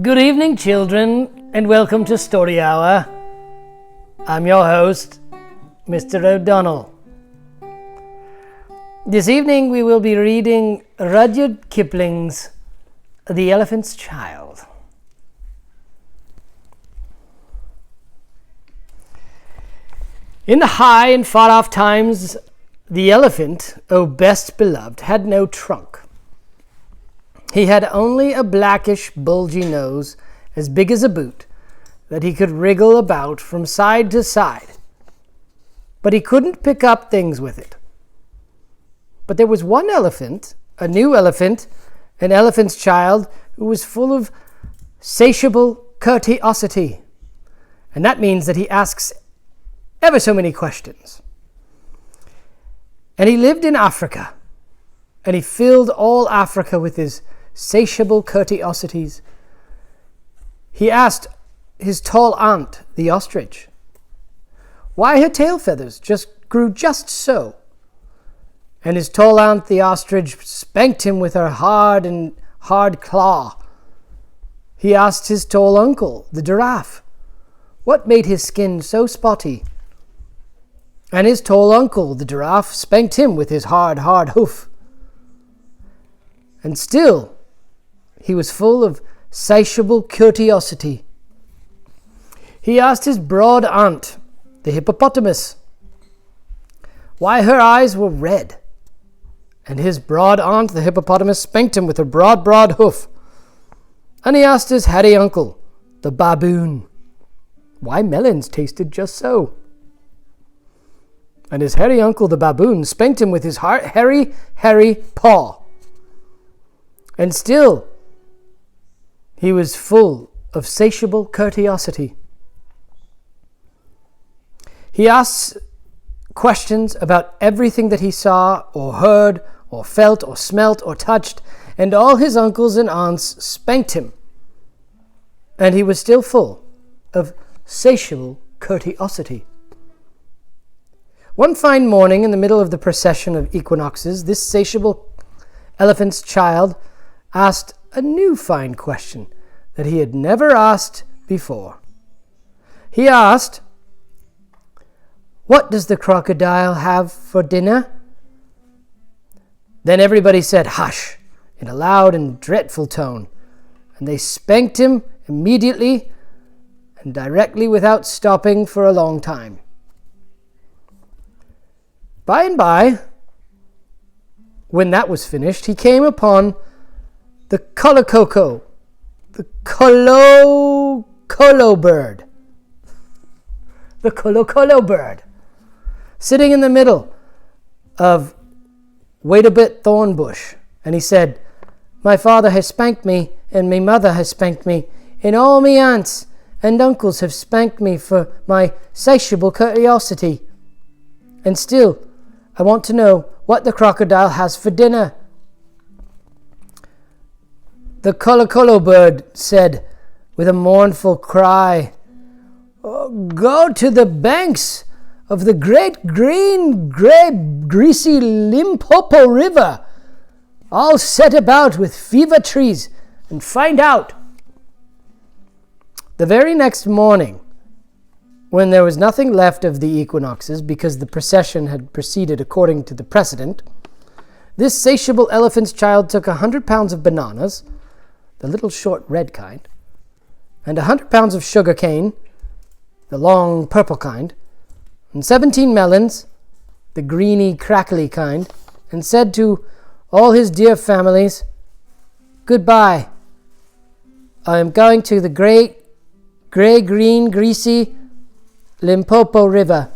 Good evening, children, and welcome to Story Hour. I'm your host, Mr. O'Donnell. This evening we will be reading Rudyard Kipling's The Elephant's Child. In the high and far-off times, the elephant, O best beloved, had no trunk. He had only a blackish, bulgy nose, as big as a boot, that he could wriggle about from side to side. But he couldn't pick up things with it. But there was one elephant, a new elephant, an elephant's child, who was full of satiable curiosity. And that means that he asks ever so many questions. And he lived in Africa, and he filled all Africa with his satiable curiosities. He asked his tall aunt, the ostrich, why her tail feathers grew just so. And his tall aunt, the ostrich, spanked him with her hard claw. He asked his tall uncle, the giraffe, what made his skin so spotty. And his tall uncle, the giraffe, spanked him with his hard hoof. And still, he was full of satiable curiosity. He asked his broad aunt, the hippopotamus, why her eyes were red. And his broad aunt, the hippopotamus, spanked him with her broad hoof. And he asked his hairy uncle, the baboon, why melons tasted just so. And his hairy uncle, the baboon, spanked him with his hairy paw. And still, he was full of satiable curiosity. He asked questions about everything that he saw, or heard, or felt, or smelt, or touched, and all his uncles and aunts spanked him. And he was still full of satiable curiosity. One fine morning, in the middle of the procession of equinoxes, this satiable elephant's child asked a new fine question that he had never asked before. He asked, what does the crocodile have for dinner? Then everybody said, hush, in a loud and dreadful tone, and they spanked him immediately and directly without stopping for a long time. By and by, when that was finished, he came upon the colococo, the colo bird, the colo bird, sitting in the middle of wait a bit thorn bush. And he said, my father has spanked me, and my mother has spanked me, and all me aunts and uncles have spanked me for my satiable curiosity. And still, I want to know what the crocodile has for dinner. The colo bird said with a mournful cry, go to the banks of the great green, grey, greasy Limpopo River, all set about with fever trees, and find out. The very next morning, when there was nothing left of the equinoxes because the procession had proceeded according to the precedent, this satiable elephant's child took 100 pounds of bananas, the little short red kind, and 100 pounds of sugar cane, the long purple kind, and 17 melons, the greeny crackly kind, and said to all his dear families, goodbye. I am going to the great, grey, green, greasy Limpopo River,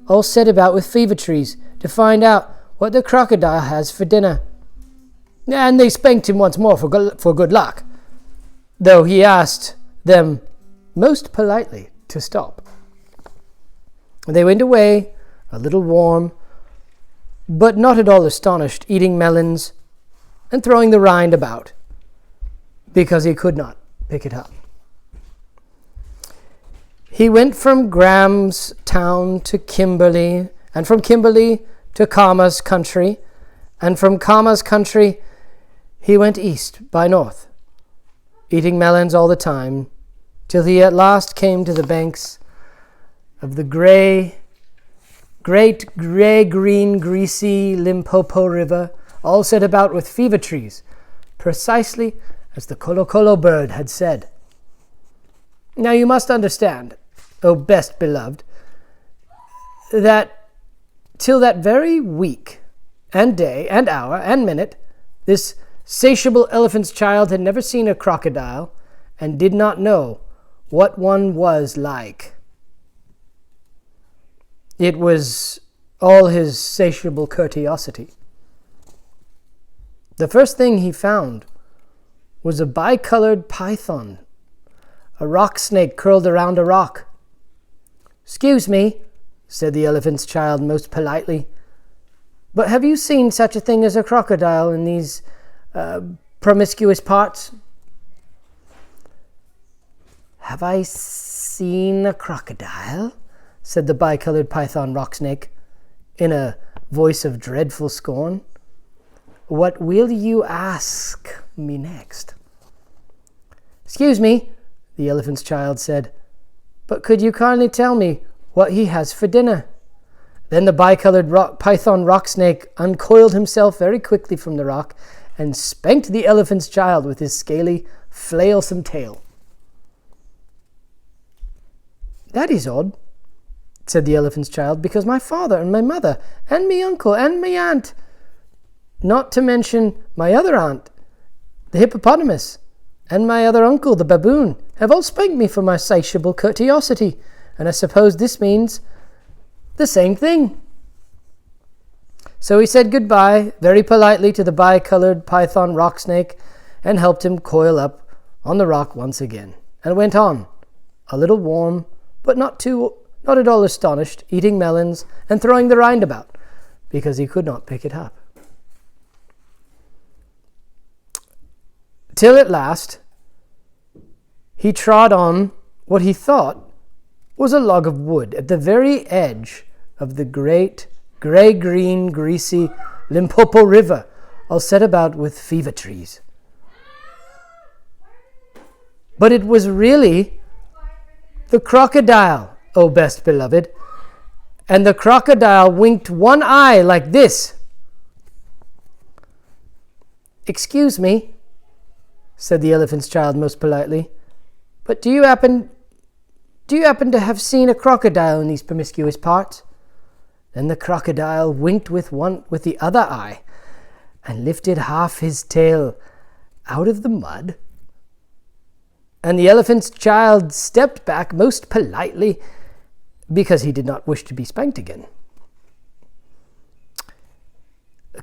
all set about with fever trees, to find out what the crocodile has for dinner. And they spanked him once more for good luck, though he asked them most politely to stop. They went away, a little warm, but not at all astonished, eating melons and throwing the rind about, because he could not pick it up. He went from Grahamstown to Kimberley, and from Kimberley to Khama's country, and from Khama's country he went east by north, eating melons all the time, till he at last came to the banks of the great green, greasy Limpopo River, all set about with fever trees, precisely as the Colo bird had said. Now you must understand, O best beloved, that till that very week and day and hour and minute, this satiable elephant's child had never seen a crocodile and did not know what one was like. It was all his satiable curiosity. The first thing he found was a bicolored python, a rock snake curled around a rock. "Excuse me," said the elephant's child most politely, "but have you seen such a thing as a crocodile in these promiscuous parts?" "Have I seen a crocodile?" said the bicolored python rock snake, in a voice of dreadful scorn. "What will you ask me next?" "Excuse me," the elephant's child said, "but could you kindly tell me what he has for dinner?" Then the bicolored python rock snake uncoiled himself very quickly from the rock and spanked the elephant's child with his scaly, flailsome tail. "That is odd," said the elephant's child, "because my father and my mother and me uncle and me aunt, not to mention my other aunt, the hippopotamus, and my other uncle, the baboon, have all spanked me for my satiable curiosity, and I suppose this means the same thing." So he said goodbye very politely to the bicolored python rock snake and helped him coil up on the rock once again, and went on, a little warm, but not at all astonished, eating melons and throwing the rind about, because he could not pick it up. Till at last he trod on what he thought was a log of wood at the very edge of the great gray-green, greasy Limpopo River, all set about with fever trees. But it was really the crocodile, O best beloved, and the crocodile winked one eye like this. "Excuse me," said the elephant's child most politely, "but do you happen to have seen a crocodile in these promiscuous parts?" Then the crocodile winked with the other eye and lifted half his tail out of the mud. And the elephant's child stepped back most politely because he did not wish to be spanked again.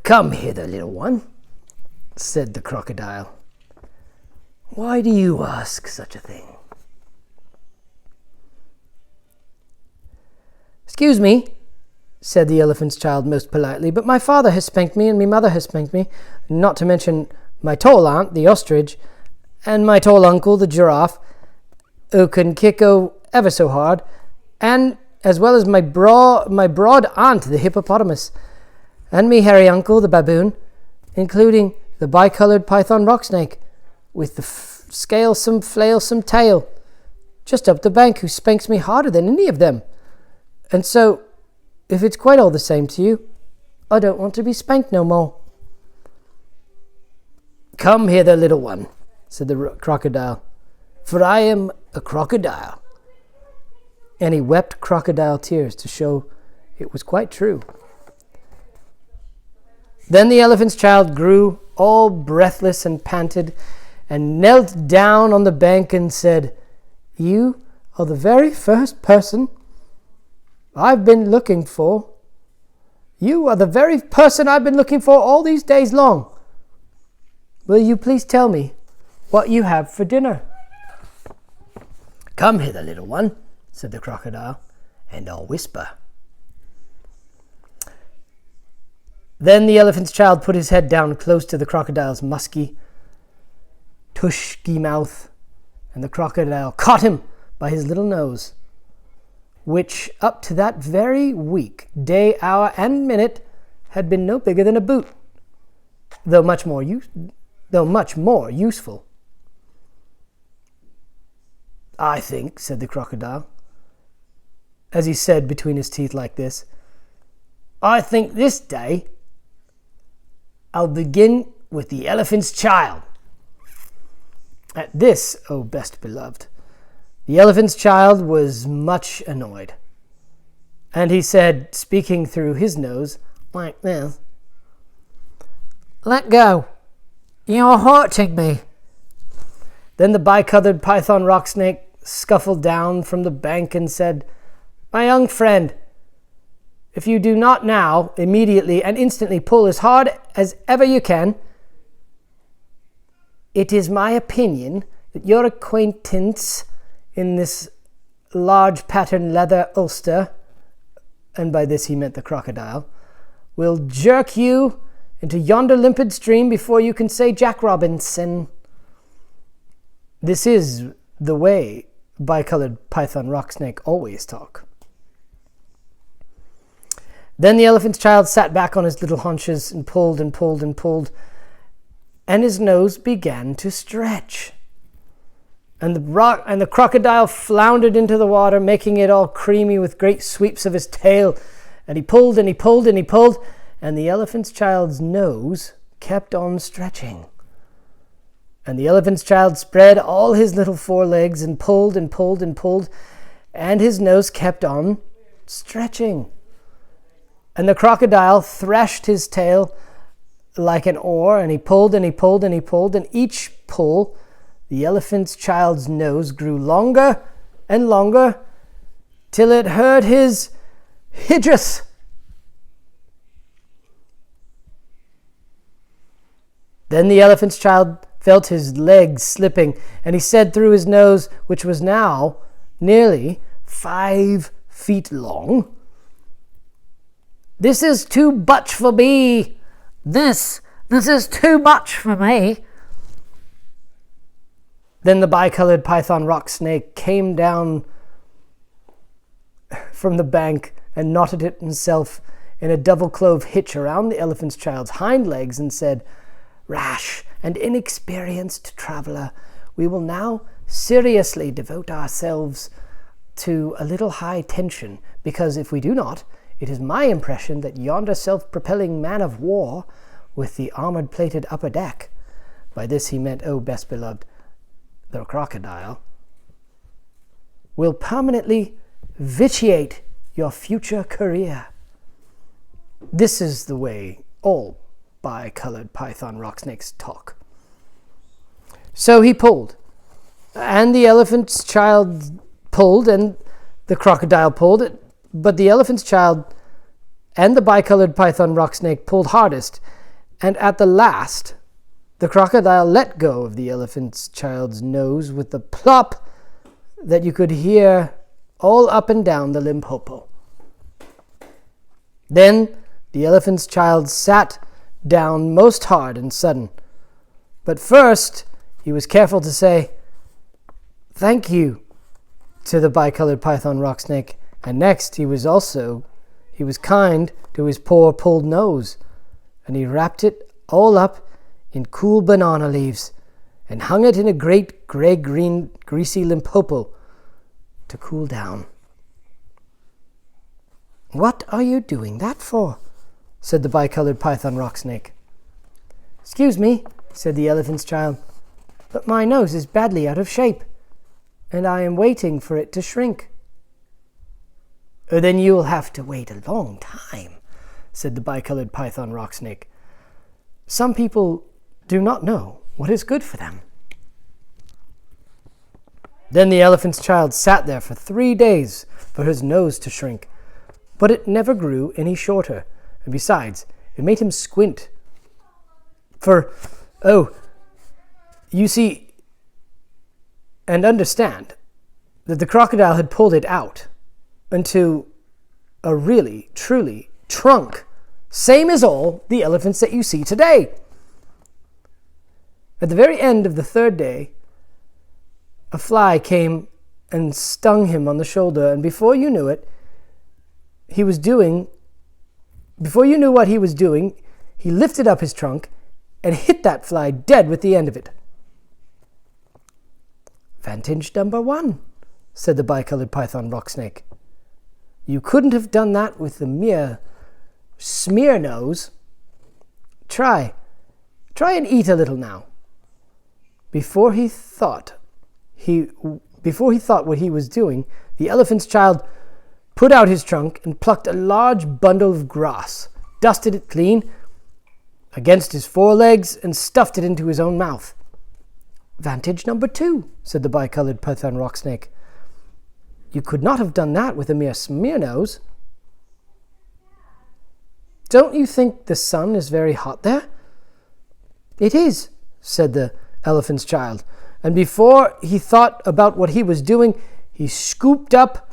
"Come hither, little one," said the crocodile. "Why do you ask such a thing?" "Excuse me," said the elephant's child most politely, "but my father has spanked me and my mother has spanked me, not to mention my tall aunt, the ostrich, and my tall uncle, the giraffe, who can kick ever so hard, and as well as my broad aunt, the hippopotamus, and me hairy uncle, the baboon, including the bicolored python rock snake, with the scalesome, flailsome tail, just up the bank, who spanks me harder than any of them. And so, if it's quite all the same to you, I don't want to be spanked no more." "Come hither, little one," said the crocodile, "for I am a crocodile." And he wept crocodile tears to show it was quite true. Then the elephant's child grew all breathless and panted, and knelt down on the bank and said, "You are the very first person I've been looking for. You are the very person I've been looking for all these days long. Will you please tell me what you have for dinner?" "Come hither, little one," said the crocodile, "and I'll whisper." Then the elephant's child put his head down close to the crocodile's musky, tushy mouth, and the crocodile caught him by his little nose, which up to that very week, day, hour, and minute had been no bigger than a boot, though much more useful. I think, said the crocodile, as he said between his teeth like this, I think this day I'll begin with the elephant's child. At this, O best beloved, the elephant's child was much annoyed. And he said, speaking through his nose, like this, Let go. You're hurting me. Then the bicolored python rock snake scuffled down from the bank and said, My young friend, if you do not now, immediately and instantly pull as hard as ever you can, it is my opinion that your acquaintance in this large pattern leather ulster, and by this he meant the crocodile, will jerk you into yonder limpid stream before you can say Jack Robinson. This is the way bicolored python rock snake always talk. Then the elephant's child sat back on his little haunches and pulled and pulled and pulled, and his nose began to stretch. And the crocodile floundered into the water, making it all creamy with great sweeps of his tail. And he pulled and he pulled and he pulled, and the elephant's child's nose kept on stretching. And the elephant's child spread all his little forelegs and pulled and pulled and pulled, and his nose kept on stretching. And the crocodile threshed his tail like an oar, and he pulled and he pulled and he pulled, and each pull, the elephant's child's nose grew longer and longer, till it hurt his hidrus. Then the elephant's child felt his legs slipping, and he said through his nose, which was now nearly 5 feet long, This is too much for me. This is too much for me. Then the bicolored python rock snake came down from the bank and knotted it himself in a double-clove hitch around the elephant's child's hind legs and said, Rash and inexperienced traveler, we will now seriously devote ourselves to a little high tension, because if we do not, it is my impression that yonder self-propelling man of war with the armored-plated upper deck, by this he meant, O best beloved, the crocodile, will permanently vitiate your future career. This is the way all bicolored python rock snakes talk. So he pulled, and the elephant's child pulled, and the crocodile pulled, but the elephant's child and the bicolored python rock snake pulled hardest, and at the last, the crocodile let go of the elephant's child's nose with the plop that you could hear all up and down the Limpopo. Then the elephant's child sat down most hard and sudden. But first, he was careful to say, Thank you, to the bicolored python rock snake, and next he was kind to his poor pulled nose, and he wrapped it all up in cool banana leaves, and hung it in a great gray-green greasy Limpopo to cool down. What are you doing that for? Said the bicolored python rock snake. Excuse me, said the elephant's child, but my nose is badly out of shape, and I am waiting for it to shrink. Then you'll have to wait a long time, said the bicolored python rock snake. Some people do not know what is good for them. Then the elephant's child sat there for 3 days for his nose to shrink, but it never grew any shorter, and besides, it made him squint. You see and understand that the crocodile had pulled it out into a really, truly trunk, same as all the elephants that you see today. At the very end of the 3rd day, a fly came and stung him on the shoulder, and before you knew what he was doing, he lifted up his trunk and hit that fly dead with the end of it. Vantage number 1, said the bicolored python rock snake. You couldn't have done that with the mere smear nose. Try and eat a little now. Before he thought what he was doing, the elephant's child put out his trunk and plucked a large bundle of grass, dusted it clean against his forelegs, and stuffed it into his own mouth. Vantage number 2, said the bicolored python rock snake. You could not have done that with a mere smear nose. Don't you think the sun is very hot there? It is, said the elephant's child, and before he thought about what he was doing, he scooped up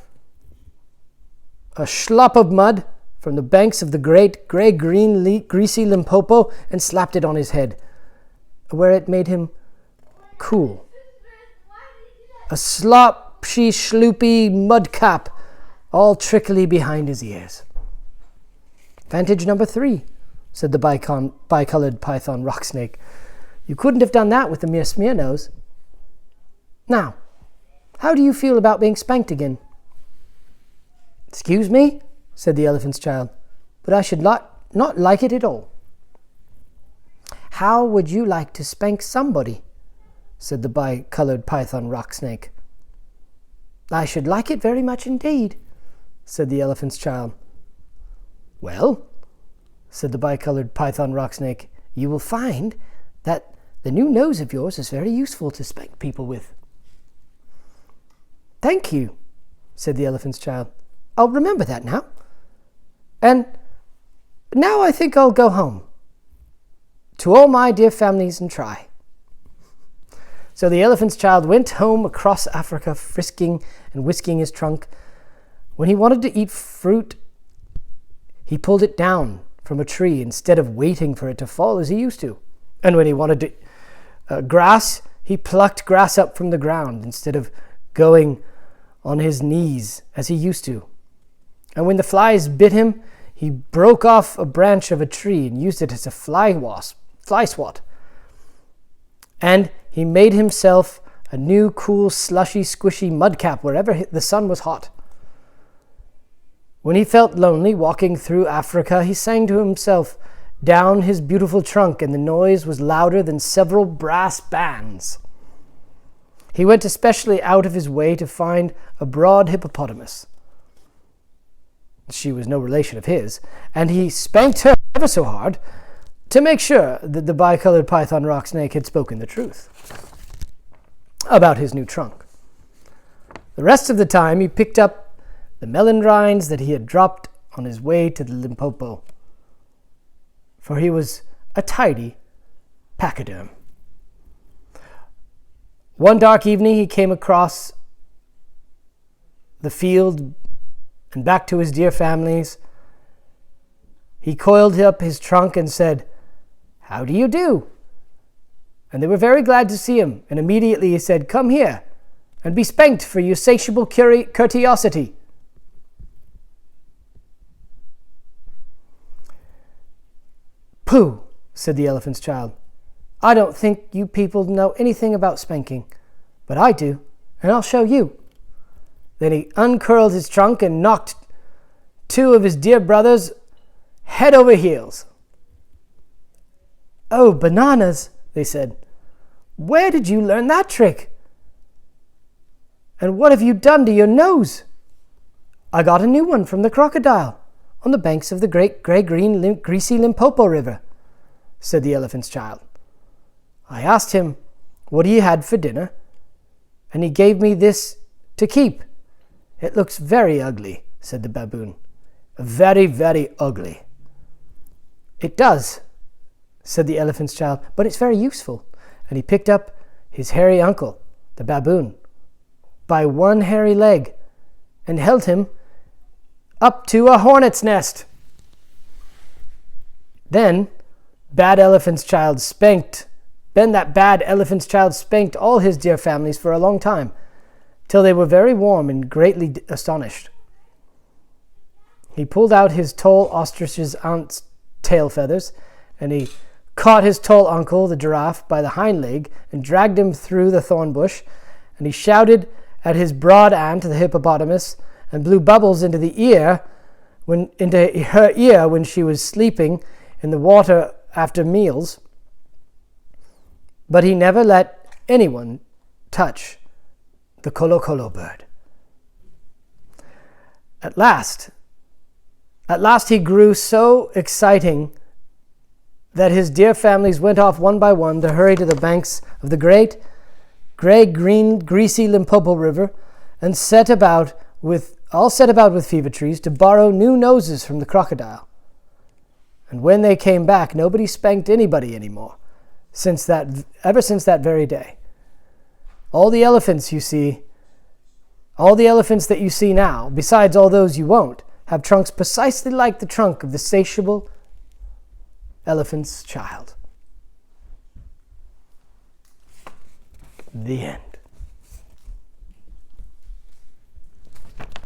a schlop of mud from the banks of the great gray-green greasy Limpopo and slapped it on his head, where it made him cool. A sloppy, sloopy mud cap, all trickly behind his ears. Vantage number 3, said the bicolored python rock snake. You couldn't have done that with a mere smear nose. Now, how do you feel about being spanked again? Excuse me, said the elephant's child, but I should not like it at all. How would you like to spank somebody? Said the bicolored python rock snake. I should like it very much indeed, said the elephant's child. Well, said the bicolored python rock snake, you will find that the new nose of yours is very useful to spank people with. Thank you, said the elephant's child. I'll remember that now. And now I think I'll go home to all my dear families and try. So the elephant's child went home across Africa, frisking and whisking his trunk. When he wanted to eat fruit, he pulled it down from a tree instead of waiting for it to fall as he used to. And when he wanted grass, he plucked grass up from the ground instead of going on his knees as he used to. And when the flies bit him, he broke off a branch of a tree and used it as a fly swat. And he made himself a new cool, slushy, squishy mud cap wherever the sun was hot. When he felt lonely walking through Africa, he sang to himself down his beautiful trunk, and the noise was louder than several brass bands. He went especially out of his way to find a broad hippopotamus. She was no relation of his, and he spanked her ever so hard to make sure that the bicolored python rock snake had spoken the truth about his new trunk. The rest of the time he picked up the melon rinds that he had dropped on his way to the Limpopo, for he was a tidy pachyderm. One dark evening he came across the field and back to his dear families. He coiled up his trunk and said, "How do you do?" And they were very glad to see him, and immediately he said, "Come here and be spanked for your satiable courteosity." "Pooh," said the elephant's child. "I don't think you people know anything about spanking, but I do, and I'll show you." Then he uncurled his trunk and knocked two of his dear brothers head over heels. "Oh, bananas," they said. "Where did you learn that trick? And what have you done to your nose?" "I got a new one from the crocodile on the banks of the great gray-green greasy Limpopo River," said the elephant's child. "I asked him what he had for dinner, and he gave me this to keep. It looks very ugly," said the baboon. "Very, very ugly." "It does," said the elephant's child, "but it's very useful." And he picked up his hairy uncle, the baboon, by one hairy leg and held him up to a hornet's nest. Then that bad elephant's child spanked all his dear families for a long time, till they were very warm and greatly astonished. He pulled out his tall ostrich's aunt's tail feathers, and he caught his tall uncle, the giraffe, by the hind leg and dragged him through the thorn bush and he shouted at his broad aunt, the hippopotamus, and blew bubbles into her ear when she was sleeping in the water after meals. But he never let anyone touch the Kolokolo bird. At last he grew so exciting that his dear families went off one by one to hurry to the banks of the great, gray, green, greasy Limpopo River, and set about with fever trees to borrow new noses from the crocodile. And when they came back, nobody spanked anybody anymore, ever since that very day. All the elephants that you see now, besides all those you won't, have trunks precisely like the trunk of the satiable elephant's child. The end.